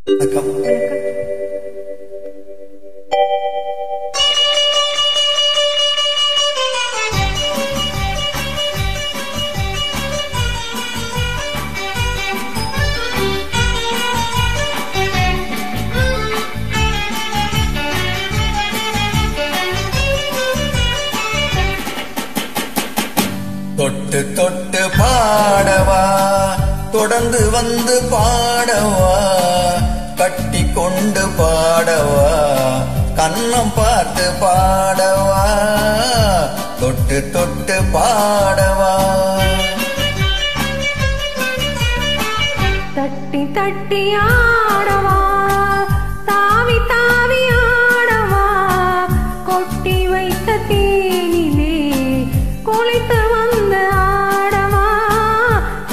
வணக்கம். தொட்டு தொட்டு பாடவா, தொடர்ந்து வந்து பாடவா, கட்டி கொண்டு பாடவா, கண்ணம் பார்த்து பாடவா, தொட்டு தொட்டு பாடவா. தட்டி தட்டி ஆடவா, தாவி தாவி ஆடவா, கொட்டி வைத்த தேனிலே குளித்து வந்து ஆடவா,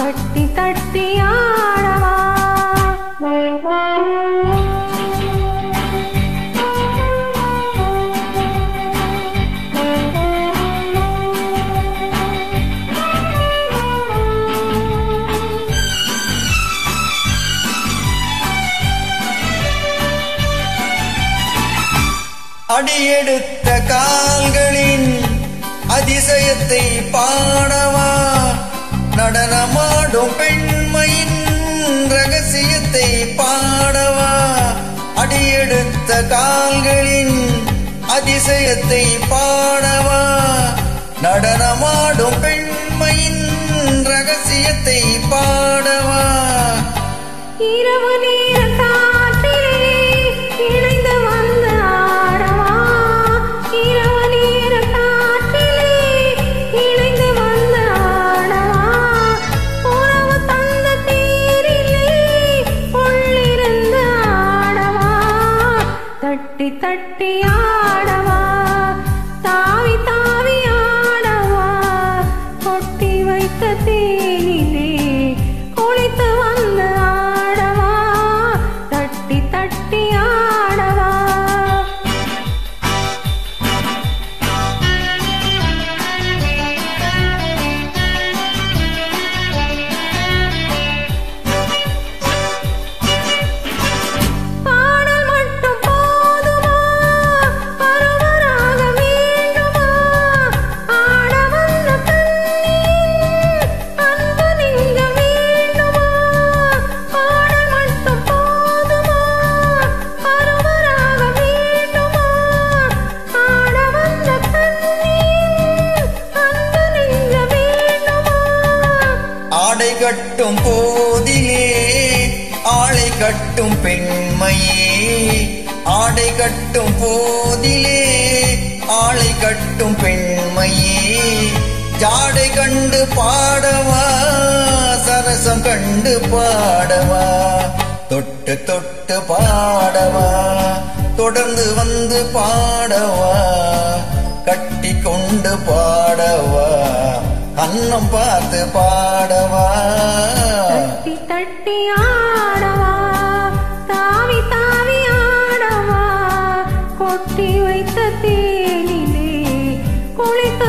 தட்டி தட்டி ஆடவா. அடியெடுத்த கால்களின் அதிசயத்தை பாடவா, நடனமாடும் பெண்மையின் ரகசியத்தை பாடவா. அடியெடுத்த கால்களின் அதிசயத்தை பாடவா, நடனமாடும் பெண்மையின் ரகசியத்தை பாடவா. இரவு நேர காற்றிலே இணைந்து வந்து ஆடவா, இரவு நேர காற்றிலே இணைந்து வந்து ஆடவா, உறவு தந்த தேரிலே உள்ளிருந்து ஆடவா, தட்டி தட்டி ஆடவா, தாவி தாவி ஆடவா, கொட்டி வைத்த தேனிலே குளித்து வந்து ஆடவா, தட்டி தட்டி ஆடவா. பாடல் மட்டும் போதுமா, பருவராக வேண்டுமா, ஆட வந்த கண்ணில் அன்பு நீங்க வேண்டுமா. பாடல் மட்டும் போதுமா, பருவராக வேண்டுமா, ஆட வந்த கண்ணில் அன்பு நீங்க வேண்டுமா. ஆடை கட்டும் போதிலே ஆளை கட்டும் பெண்மையே, ஆடை கட்டும் போதிலே ஆளை கட்டும் பெண்மையே. ஜாடை கண்டு பாடவா, சரசம் கண்டு பாடவா, தொட்டு தொட்டு பாடவா, தொடர்ந்து வந்து பாடவா, கட்டி கொண்டு பாடவா, கண்ணம் பார்த்து பாடவா. தட்டி தட்டி ஆடவா, தாவி தாவி ஆடவா, கொட்டி வைத்த தேனிலே குளித்து